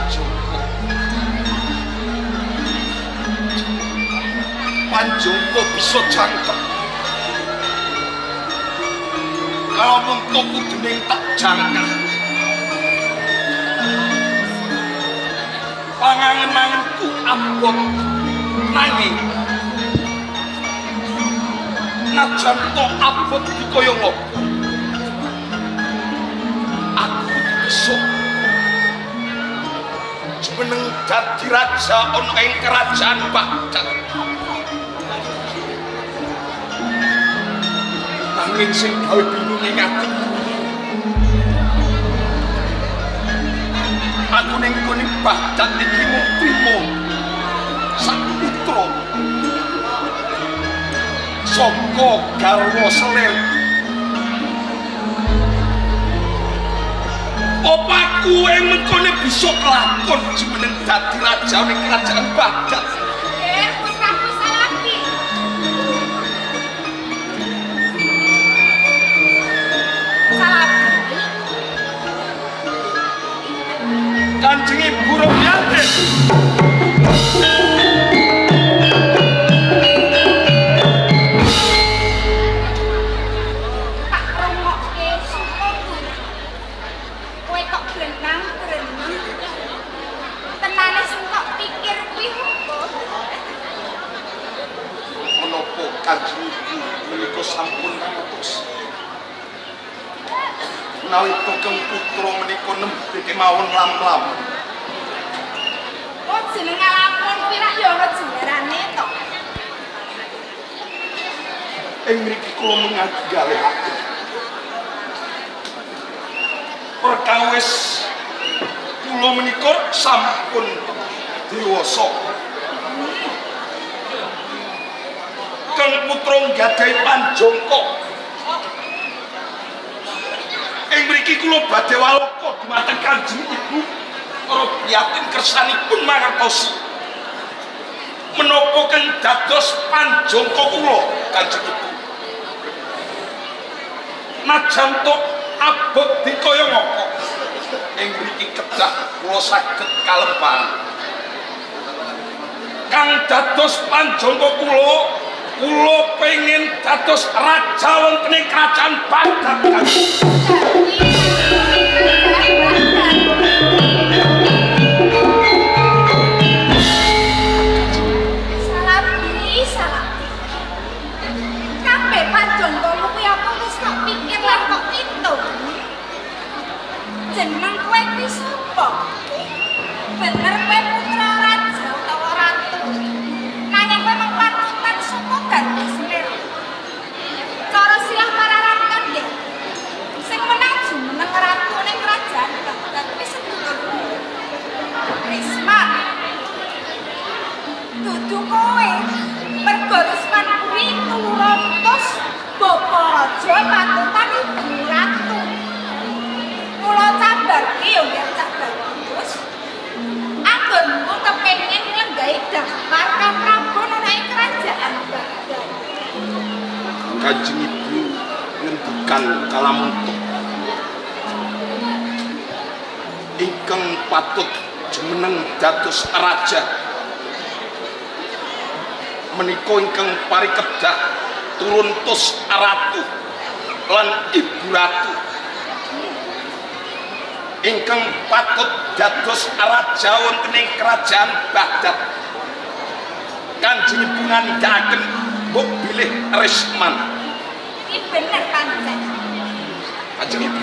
Panjongko. Panjongko bisa jangkep. Kalau untuk kuduning tak jangkep. Pangangen-angenku abot nanging najan to abot dikaya ngopo. Aku besok jumeneng dadi raja ana ing kerajaan Baghdad. Nanging sing gawe bingung ing atiku. Aku ning gone Baghdad iki mung trimo sak putra saka garwa selir. Apa aku yang mengkone bisa kelakon jumeneng dadi raja ning kerajaan Baghdad? Putraku Salabi. Salabi. Kanjeng Ibu Rohyanti. Tak rungokke sukuku. Kowe kok berenang-berenang. Tenane sing kok pikir kuwi opo? Menapa Kanjeng Ibu menika sampun putus? Menawi Togeng Putra menika nembe kemawon lam-lam. Oh jeneng lapon pirak ya ana jengerane to. Ing mriki kula mengagalehaken perkawis kula menika sampun dewasa. Kang putra nggadahi panjangka. Ing mriki kula badhe waloka dumateng Kanjeng Ibu Rohyanti kersanipun mangertosi menapa kang dados panjangka kula Kanjeng Ibu. Najan to abot dikaya ngapa ing mriki kedah kula saged kalempaan. Kang dados panjangka kula pengen dados raja wonten ing kerajaan Baghdad. Jeneng kowe kuwi sapa? Bener kowe putra raja utawa ratu. Nanging kowe mung patutan saka garwa selir. Cara silah pararankan nggih. Sing menang jumeneng ratu ning kerajaan Baghdad kuwi sedulurmu. Risman. Dudu kowe. Mergo Risman kuwi turontos bapa raja patutan ibu ratu. Mula cabar ki yo nggih cabar terus anggonku kepengin nglenggahi daftar Prabu ana ing kerajaan Baghdad. Kanjeng Ibu ngendikan kalamuntuk ingkang patut jumeneng dados raja menika ingkang parikedah turuntus ratu lan ibu ratu ingkang patut dados raja wonten ing kerajaan Baghdad. Kanjeng Ibu ngandhakaken mbok bilih Risman. Iki bener pancen. Kanjeng Ibu.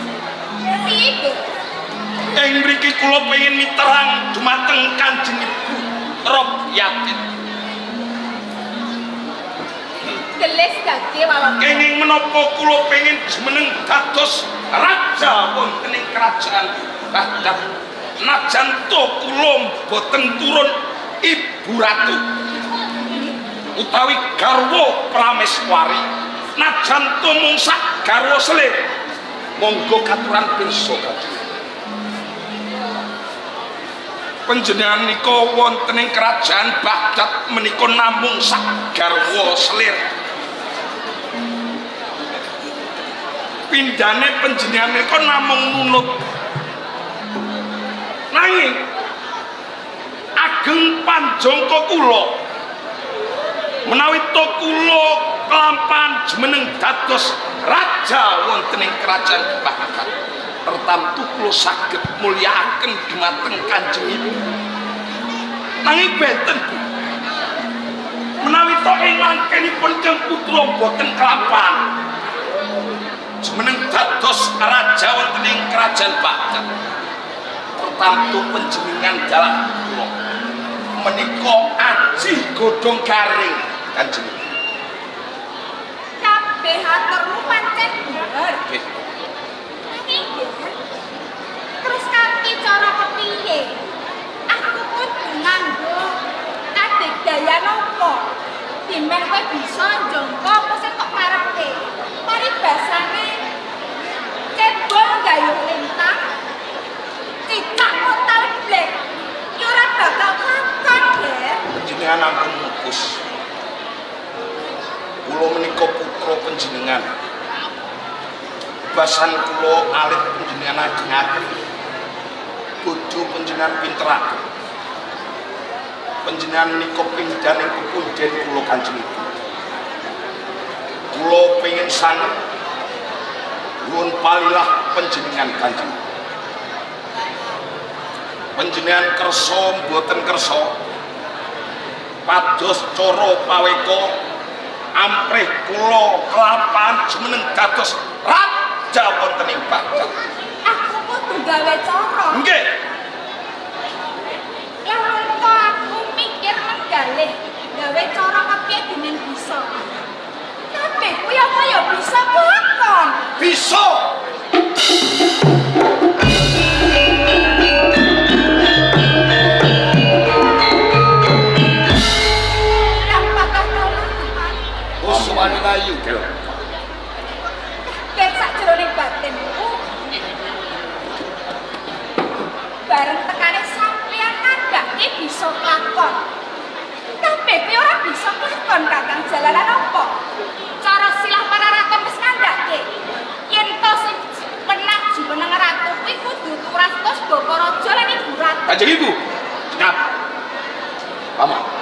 Piye? Ing mriki kula pengin miterang dumateng Kanjeng Ibu Rohyanti. Gelis dadi wae. Kenging menapa kula pengin jumeneng dados raja wonten ing kerajaan Baghdad. Najan to kula boten turun ibu ratu utawi garwa prameswari. Najan to mung sak garwa selir. Monggo katuran pirsa Kanjeng. Panjenengan nika wonten ing kerajaan Baghdad menika namung sak garwa selir. Pindhane panjenengan menika namung nunut. Nanging ageng panjangka kula menawi to kula kelampahan jumeneng dados raja wonten ing kerajaan Baghdad tertamtu kula saged mulyakaken dhumateng Kanjeng Ibu nanging benten menawi to ing langkenipun Kang putra boten kelampahan jumeneng dados raja wonten ing kerajaan Baghdad tertamtu panjenengan dalah kula menika aji godhong garing Kanjeng kabeh haturmu pancen bener terus kanthi cara kepiye aku kudu nganggo adegdaya nopo dimen kowe bisa njongko apa sing kok karepe paribasane cebol gayung lintang cicak motal blek ya ora bakal kakak ya panjenengan ampun mukus kula menika putra panjenengan basan kula alit panjenengan ageng-ageng bodho panjenengan pinter panjenengan menika pindhan ing kepunden kula Kanjeng Ibu kula pengin sanget nuwun palilah panjenengan Kanjeng panjenengan kersa mboten kersa pados cara paweka amprih kula kelampahan jumeneng dados raja wonten ing Baghdad aku kudu gawe cara nggih lamun kok aku mikir menggalih gawe cara kepiye dinen bisa kabeh kuwi apa ya bisa bakon bisa ayu ket sakjroning batinku bareng tekane sampeyan ngandhake bisa lakon kabeh kuwi ora bisa lakon kakang jalanan apa cara silah para ratu wis ngandhake yen to sing menang jumeneng ratu kuwi kudu turastos bapa raja lan ibu ratu Kanjeng Ibu ngap paman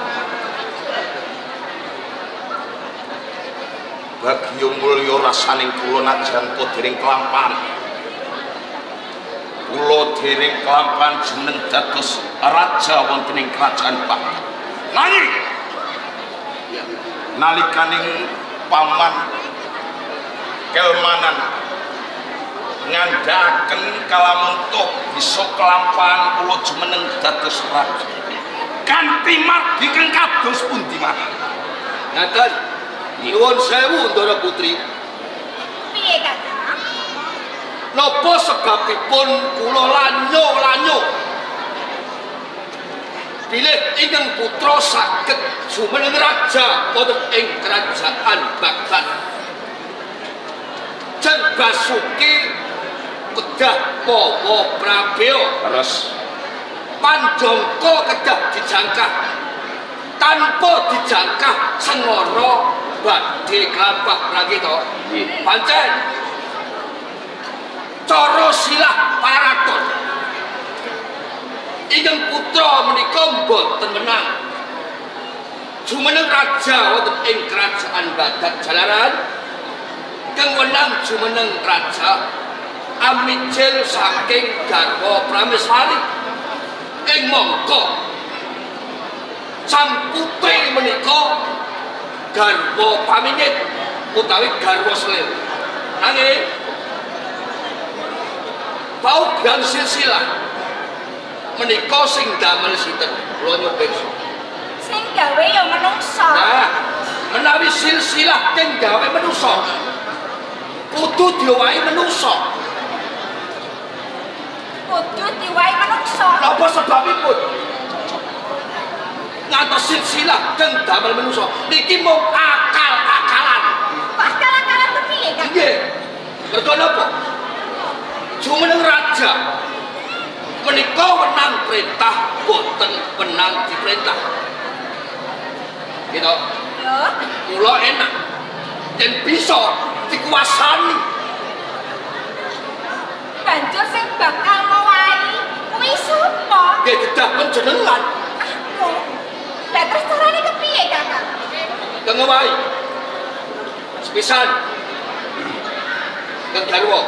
bagi mulya rasaning kula najan dereng kelampahan kula dereng kelampahan jumeneng dados raja wonten ing kerajaan Baghdad nanging nalikaning paman kelmanan ngandhaken kalamun toh bisa kelampahan kula jumeneng dados raja kanthi margi kang kados pundi mah ngaten nyuwun sewu Ndara Putri piye kakang napa sebabipun kula lanyo bilih ingkang putra saged jumeneng raja wonten ing kerajaan Baghdad jan Basuki kedah mawa Prabeya terus panjangka kedah dijangkah tanpa dijangkah sengara badhe kelampah lagi to pancen cara silah paraton ingkang putra menika boten menang jumeneng raja wonten ing kerajaan Baghdad jalaran kang menang jumeneng raja amijil saking garwa Prameswari ing mangka sang putri menika garwa paminyit utawi garwa selir nanging bau dan silsilah menika sing damel sinten kula nyuwun pirsa sing gawe ya menungsa nah menawi silsilah kang gawe menungsa kudu diowahi menungsa kudu diwahi menungsa napa sebabipun ngantos silsilah kang damel menungsa niki mung akal-akalan akal-akalan kepiye kan nggih mergo napa jumeneng raja menika menang perintah boten menang diperintah gitu yo kula enak dan bisa dikuasani banjur sing bakal ngowahi kuwi sapa nggih kedah panjenengan Tengewai sepisan Kang Garwa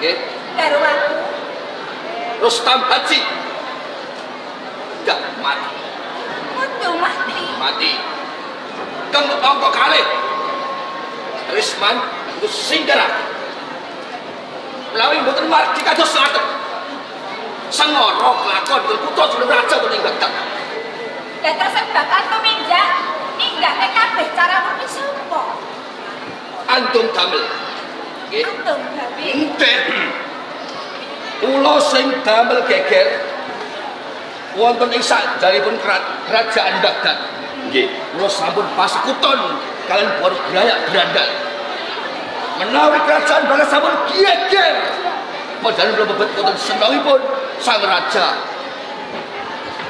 nggih Garwaku Rustam Haji enggak mati kudu mati Kang angka kalih Risman terus singgara menawi mboten margi kados ngaten sengara kelakon putra juru raja menika Baghdad ya terus bakal ninggake kabeh cara mesti sapa antum damel nggih antum babi ente kula sing damel geger wonten ing sakjaripun kerajaan Baghdad nggih kula sampun pasekuton kalian baru berayak berandal menawi kerajaan Baghdad sampun geger padahal belum bebet wonten senawipun sang raja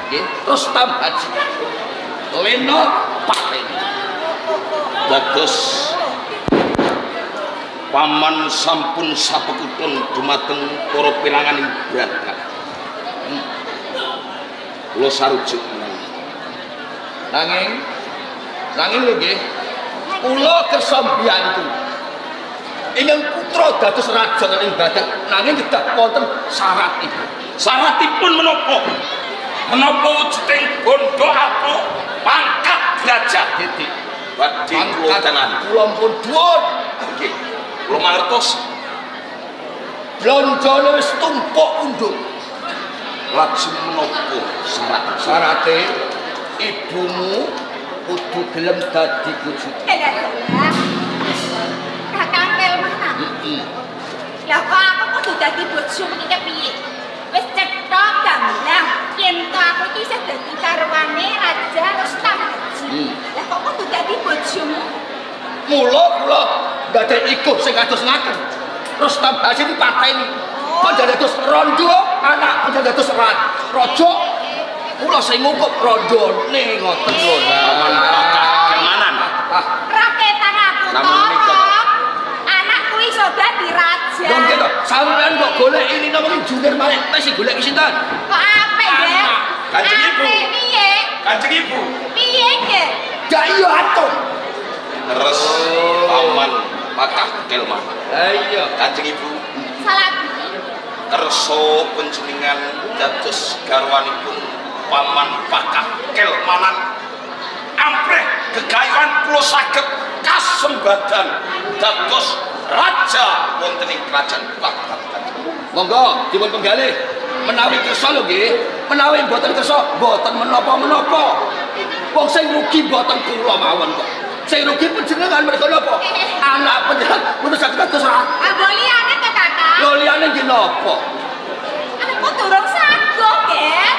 nggih Rustam Haji Leno Paling dados paman sampun sapekutun dumateng para pilanganing Baghdad. Kula sarujuk nanging lho nggih kula kersa mbiyantu ingkang putra dados raja ing Baghdad nanging kedah wonten syaratipun. Syaratipun menapa? Menapa wujuding bondo apa pangkat derajat Titik badhe kula tenan. kula pun dhuwur Nggih. Kula mangertos blonjone wis tumpuk undung. lajeng menapa Syarate ibumu kudu gelem dadi bojoku. Kakang Kelmanan lah kok aku kudu dadi bojomu iki piye wis cetha gamblang yen to aku iki isih dadi karwane Raja Rustam Haji lah kok kudu dadi bojomu Mula kula ndadek ikuh sing kados ngaten. Rustam Haji dipateni. Panjenengan dados rondo anak panjenengan dados raja. Kula sing ngukup rondone ngoten lho. Kemanan raketan aku to anakku iso dadi raja Lho nggih to, sampean kok golek ini namung junior malih sing golek ki sinten? kok apik nggih Kanjeng Ibu. Apik piye Kanjeng Ibu piye nggih Gak iya atom. terus paman Pakah Kelman. Iya. Kanjeng Ibu salabi kersa panjenengan dados garwanipun paman Pakah Kelmanan ampreh gegayuhan kula saged kasembadan dados raja wonten ing kerajaan Baghdad. Monggo dipun penggalih. Menawi kersa lho nggih, menawi mboten kersa mboten menapa-menapa. Wong sing rugi mboten kula mawon kok. Sing rugi panjenengan mereka napa? Anak panjenengan mboten saged dados raja. aboliane to kakak Lho liyane nggih napa? aku durung saguh nggih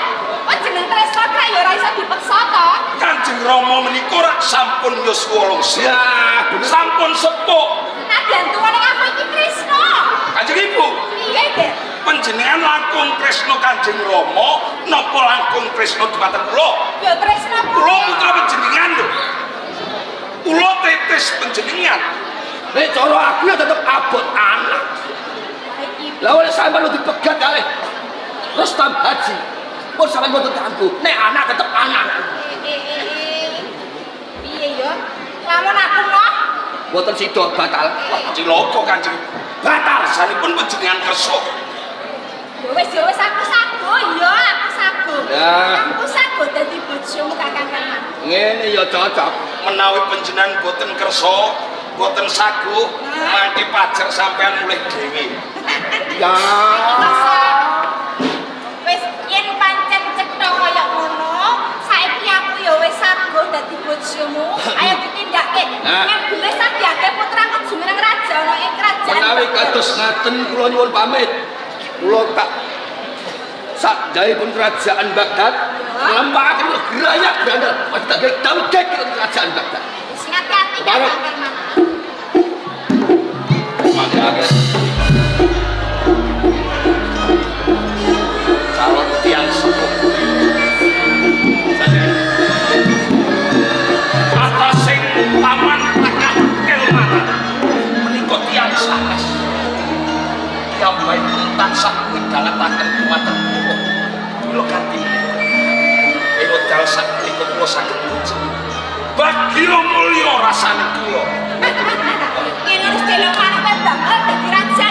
kok jeneng Tresna kaya ya ora iso dipeksa to Kanjeng Rama menika rak sampun yuswa lungsi. Ya, Sampun sepuh. nadyan tuwane aku iki Tresna Kanjeng Ibu, piye nggih panjenengan langkung tresna Kanjeng Rama napa langkung tresna dumateng kula? ya Tresna Kula putra panjenengan lho. Kula tetes panjenengan. nek cara aku ya tetep abot anak. Lah oleh sampean dipegat kalih Rustam Haji. Pun sampean mboten ganggu. Nek anak tetep anak. piye ya lamun aku mau Mboten sida batal. Wah, cilaka Kanjeng. Batal sanipun panjenengan kersa. ya wis aku saguh ya aku saguh Ya. aku saguh dadi bojomu kakang Kelman Ngene ya cocok. Menawi panjenengan boten kersa, boten saguh, mangke pajar sampean mulih dhewe. Ya. Wis yen pancen cetha kaya ngono, saiki aku ya wis saguh dadi bojomu. Ayo ditindakke. Nah. Nek gelis sadiake putraku jumeneng raja ana ing kerajaan. Menawi kados ngaten kula nyuwun pamit. Kula tak sakjaipun kerajaan Baghdad nglampahake gerayak grandel pas tak dawuh kerajaan Baghdad. Wis hati-hati kakang Kelman. Mangke calon tiang sepuh. Atas sing paman Pakah Kelmanan menika tiang sanes. Piyambakipun tansah midhangetaken dumateng kula. Kula kanthi ing wekdal sapunika kula saged muji. Baghdad bagya mulya rasane kula. Yen harus delok maneh bakal dadi raja